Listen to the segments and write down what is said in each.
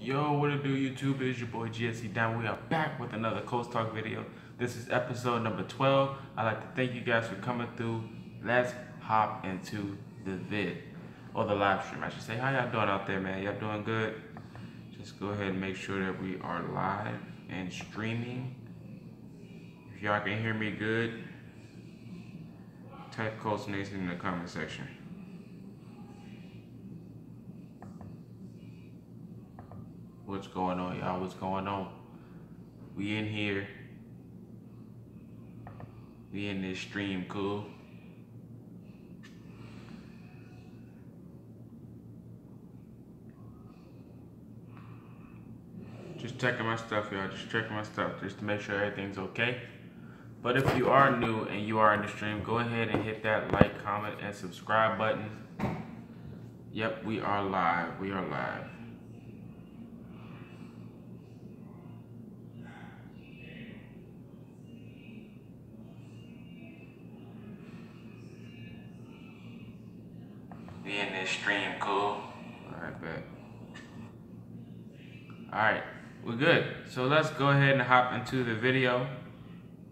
Yo, what it do, YouTube? It is your boy GSC Down. We are back with another Colts Talk video. This is episode number 12. I'd like to thank you guys for coming through. Let's hop into the vid, or the live stream, I should say. How y'all doing out there, man? Y'all doing good? Just go ahead and make sure that we are live and streaming. If y'all can hear me good, type Colts Nation in the comment section. What's going on, y'all? What's going on? We in here. We in this stream, cool. Just checking my stuff, y'all. Just checking my stuff just to make sure everything's okay. But if you are new and you are in the stream, go ahead and hit that like, comment, and subscribe button. Yep, we are live. We are live. We in this stream, cool. Alright, bet. Alright, we're good. So let's go ahead and hop into the video,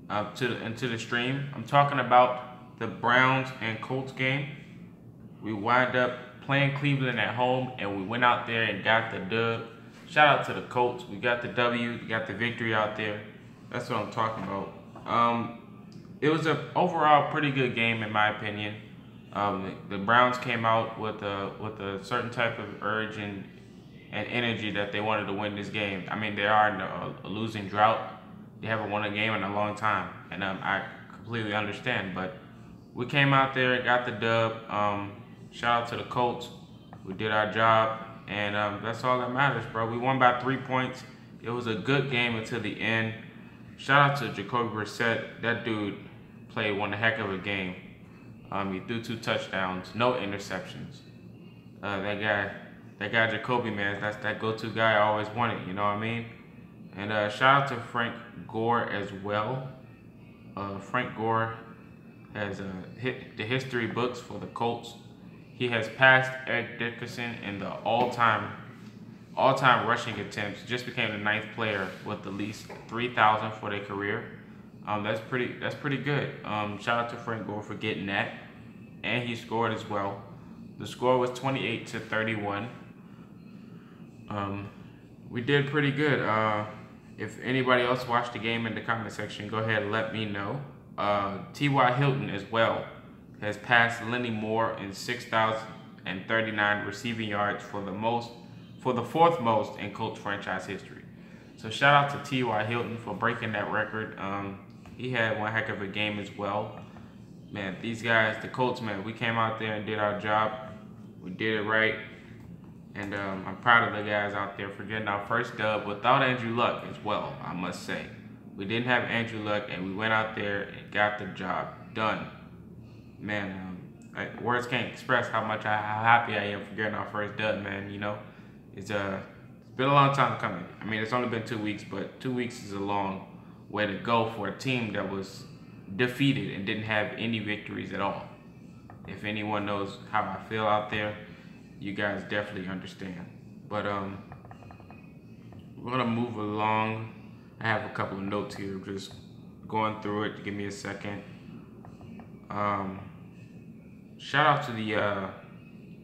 into the stream. I'm talking about the Browns and Colts game. We wind up playing Cleveland at home, and we went out there and got the dub. Shout out to the Colts. We got the W. We got the victory out there. That's what I'm talking about. It was an overall pretty good game, in my opinion. The Browns came out with a certain type of urge and energy that they wanted to win this game. I mean, they are in a losing drought. They haven't won a game in a long time, and I completely understand. But we came out there and got the dub. Shout out to the Colts. We did our job, and that's all that matters, bro. We won by 3 points. It was a good game until the end. Shout out to Jacoby Brissett. That dude played one heck of a game. He threw 2 touchdowns, no interceptions. That guy Jacoby, man, that's that go-to guy I always wanted, you know what I mean? And shout out to Frank Gore as well. Frank Gore has hit the history books for the Colts. He has passed Eric Dickerson in the all-time rushing attempts. Just became the 9th player with at least 3,000 for their career. That's pretty good. Shout out to Frank Gore for getting that, and he scored as well. The score was 28-31. We did pretty good. If anybody else watched the game in the comment section, go ahead and let me know. T.Y. Hilton as well has passed Lenny Moore in 6,039 receiving yards for the 4th most in Colts franchise history. So shout out to T.Y. Hilton for breaking that record. He had one heck of a game as well. Man, these guys, the Colts, man, we came out there and did our job. We did it right. And I'm proud of the guys out there for getting our first dub without Andrew Luck as well, I must say. We didn't have Andrew Luck, and we went out there and got the job done. Man, words can't express how happy I am for getting our first dub, man. You know, it's been a long time coming. I mean, it's only been 2 weeks, but 2 weeks is a long way to go for a team that was defeated and didn't have any victories at all. If anyone knows how I feel out there, you guys definitely understand. But we're gonna move along. I have a couple of notes here, just going through it. Give me a second. Shout out to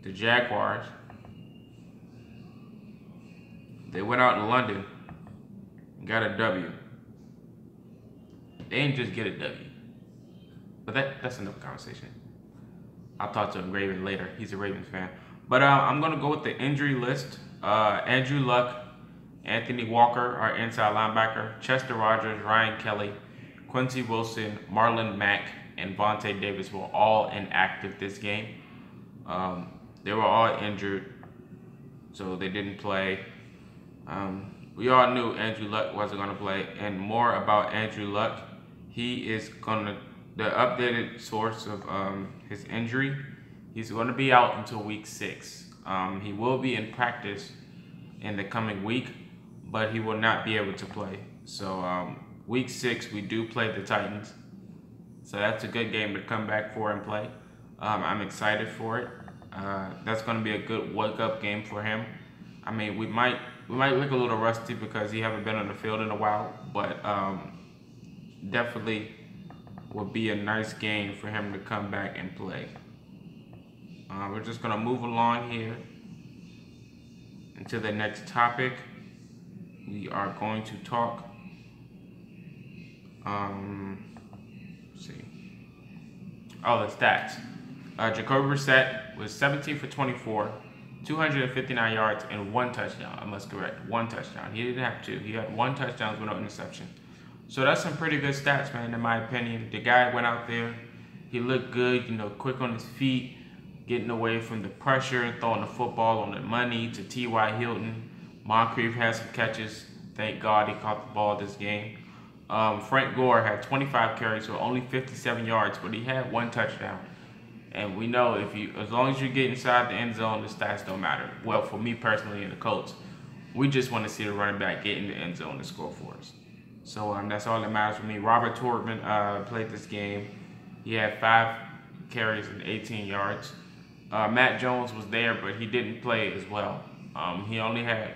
the Jaguars. They went out in London and got a W. They didn't just get a W, but that's another conversation. I'll talk to Raven later. He's a Ravens fan. But I'm going to go with the injury list. Andrew Luck, Anthony Walker, our inside linebacker, Chester Rogers, Ryan Kelly, Quincy Wilson, Marlon Mack, and Vontae Davis were all inactive this game. They were all injured, so they didn't play. We all knew Andrew Luck wasn't going to play. And more about Andrew Luck, he is the updated source of his injury, he's going to be out until week 6. He will be in practice in the coming week, but he will not be able to play. So week 6, we do play the Titans. So that's a good game to come back for and play. I'm excited for it. That's going to be a good wake-up game for him. I mean, we might we might look a little rusty because he haven't been on the field in a while, but definitely would be a nice game for him to come back and play. We're just gonna move along here into the next topic. We are going to talk. Let's see. Oh, the stats. Jacoby Brissett was 17 for 24, 259 yards, and 1 touchdown. I must correct, 1 touchdown. He didn't have 2. He had 1 touchdown with no interception. So that's some pretty good stats, man, in my opinion. The guy went out there. He looked good, you know, quick on his feet, getting away from the pressure, throwing the football on the money to T.Y. Hilton. Moncrief had some catches. Thank God he caught the ball this game. Frank Gore had 25 carries for only 57 yards, but he had 1 touchdown. And we know as long as you get inside the end zone, the stats don't matter. Well, for me personally and the Colts, we just want to see the running back get in the end zone and score for us. So that's all that matters for me. Robert Tortman played this game. He had 5 carries and 18 yards. Matt Jones was there, but he didn't play as well. He only had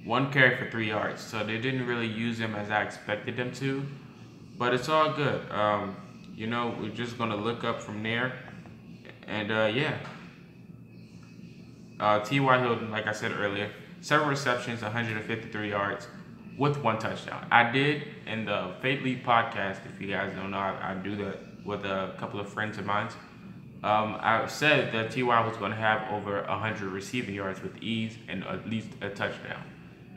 1 carry for 3 yards, so they didn't really use him as I expected them to. But it's all good. You know, we're just gonna look up from there. And yeah, T.Y. Hilton, like I said earlier, 7 receptions, 153 yards, with 1 touchdown. I did in the Fate League podcast, if you guys don't know, I do that with a couple of friends of mine. I said that T.Y. was going to have over 100 receiving yards with ease and at least a touchdown.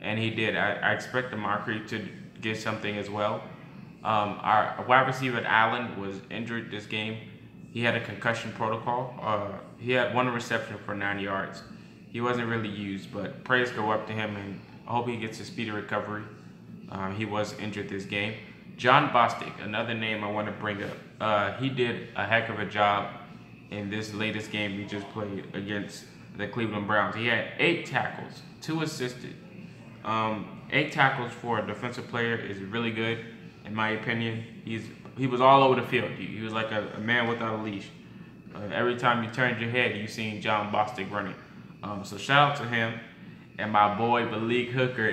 And he did. I expect the Moncrief to get something as well. Our wide receiver Allen was injured this game. He had a concussion protocol. He had 1 reception for 9 yards. He wasn't really used, but praise go up to him, and I hope he gets a speedy recovery. He was injured this game. John Bostic, another name I want to bring up. He did a heck of a job in this latest game we just played against the Cleveland Browns. He had 8 tackles, 2 assisted. 8 tackles for a defensive player is really good, in my opinion. He was all over the field. He was like a man without a leash. Every time you turned your head, you seen John Bostic running. So shout out to him. And my boy Malik Hooker.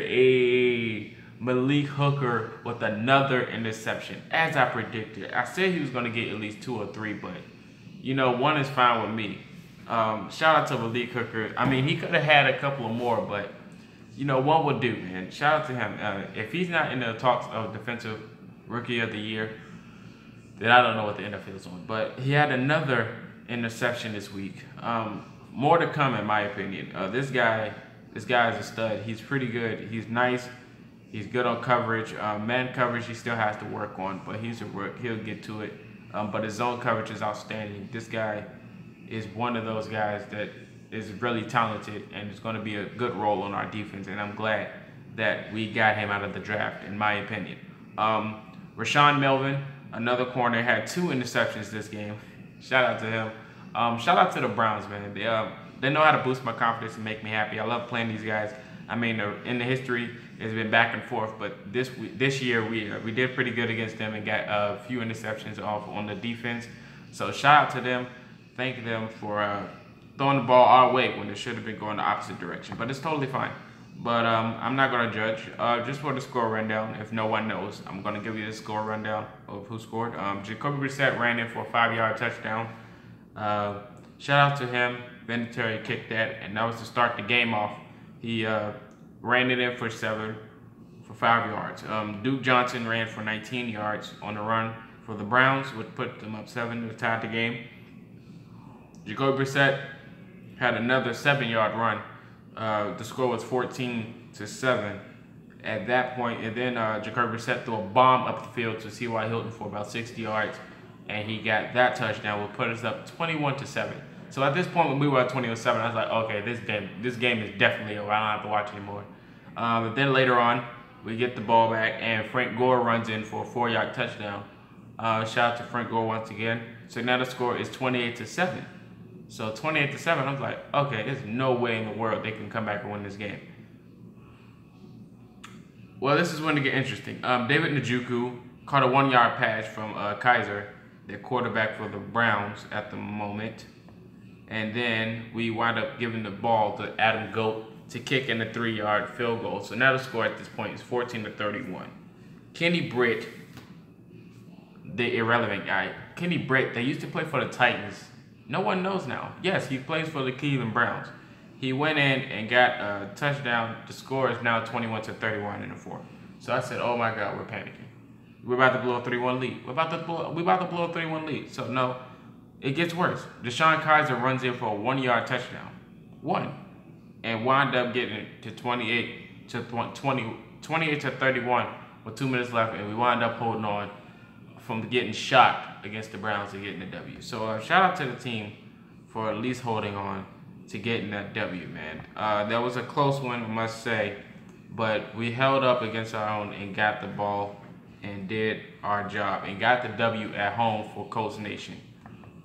Malik Hooker with another interception, as I predicted. I said he was going to get at least 2 or 3, but you know, 1 is fine with me. Shout out to Malik Hooker. I mean, he could have had a couple of more, but you know, 1 would do, man. Shout out to him. If he's not in the talks of Defensive Rookie of the Year, then I don't know what the NFL's on. But he had another interception this week. More to come, in my opinion. This guy is a stud. He's pretty good. He's nice. He's good on coverage. Man coverage he still has to work on, but he'll get to it. But his zone coverage is outstanding. This guy is one of those guys that is really talented and is going to be a good role on our defense. And I'm glad that we got him out of the draft, in my opinion. Rashawn Melvin, another corner, had 2 interceptions this game. Shout out to him. Shout out to the Browns, man. They know how to boost my confidence and make me happy. I love playing these guys. I mean, in the history, it's been back and forth, but this year we did pretty good against them and got a few interceptions off on the defense. So shout out to them. Thank them for throwing the ball our way when it should have been going the opposite direction. But it's totally fine. But I'm not going to judge. Just for the score rundown, if no one knows, I'm going to give you the score rundown of who scored. Jacoby Brissett ran in for a 5-yard touchdown. Shout out to him. Vinatieri kicked that, and that was to start the game off. He ran it in for 7 for 5 yards. Duke Johnson ran for 19 yards on the run for the Browns, which put them up 7 to tie the game. Jacoby Brissett had another 7-yard run. The score was 14-7 at that point, and then Jacoby Brissett threw a bomb up the field to T.Y. Hilton for about 60 yards, and he got that touchdown, which put us up 21-7. So at this point, when we were at 20-7, I was like, okay, this game is definitely over. I don't have to watch anymore. But then later on, we get the ball back, and Frank Gore runs in for a 4-yard touchdown. Shout out to Frank Gore once again. So now the score is 28-7. So 28-7, I was like, okay, there's no way in the world they can come back and win this game. Well, this is when it get interesting. David Njoku caught a 1-yard pass from Kaiser, their quarterback for the Browns at the moment. And then we wind up giving the ball to Adam Goat to kick in a 3-yard field goal. So now the score at this point is 14-31. Kenny Britt, the irrelevant guy. Kenny Britt, they used to play for the Titans. No one knows now. Yes, he plays for the Cleveland Browns. He went in and got a touchdown. The score is now 21-31 in the fourth. So I said, oh my God, we're panicking. We're about to blow a 3-1 lead. We're about to blow a 3-1 lead. So no, it gets worse. Deshaun Kaiser runs in for a 1-yard touchdown. And wound up getting it to 28-31 with 2 minutes left, and we wound up holding on from getting shocked against the Browns and getting the W. So shout out to the team for at least holding on to getting that W, man. That was a close one, I must say, but we held up against our own and got the ball and did our job and got the W at home for Colts Nation.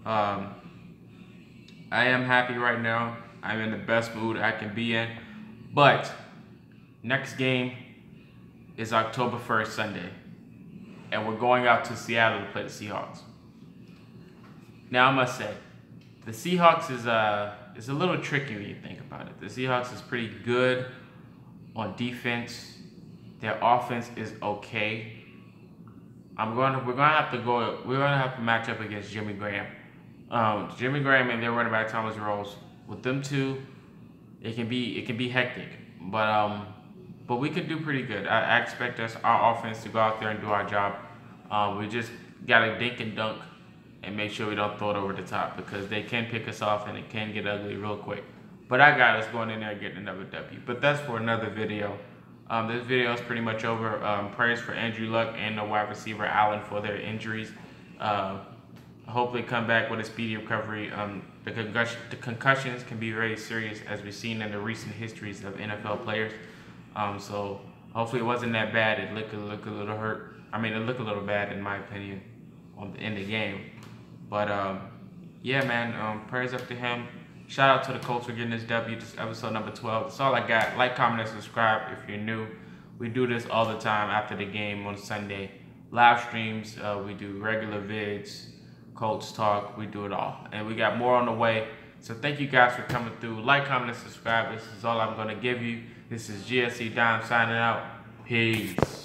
I am happy right now. I'm in the best mood I can be in. But next game is October 1st, Sunday. And we're going out to Seattle to play the Seahawks. Now, I must say, the Seahawks is a little tricky when you think about it. The Seahawks is pretty good on defense. Their offense is okay. We're gonna have to match up against Jimmy Graham. Jimmy Graham and their running back Thomas Rose. With them two, it can be hectic, but we could do pretty good. I expect our offense to go out there and do our job. We just gotta dink and dunk and make sure we don't throw it over the top, because they can pick us off and it can get ugly real quick. But I got us going in there and getting another W. But that's for another video. This video is pretty much over. Prayers for Andrew Luck and the wide receiver Allen for their injuries. Hopefully come back with a speedy recovery. The concussions can be very serious, as we've seen in the recent histories of NFL players. So hopefully it wasn't that bad. It looked a little hurt. I mean, it looked a little bad in my opinion in the game. But yeah, man, prayers up to him. Shout out to the Colts for getting this W. This is episode number 12. That's all I got. Like, comment, and subscribe if you're new. We do this all the time after the game on Sunday. Live streams, we do regular vids, Colts talk, we do it all. And we got more on the way. So thank you guys for coming through. Like, comment, and subscribe. This is all I'm going to give you. This is GSC Dime signing out. Peace.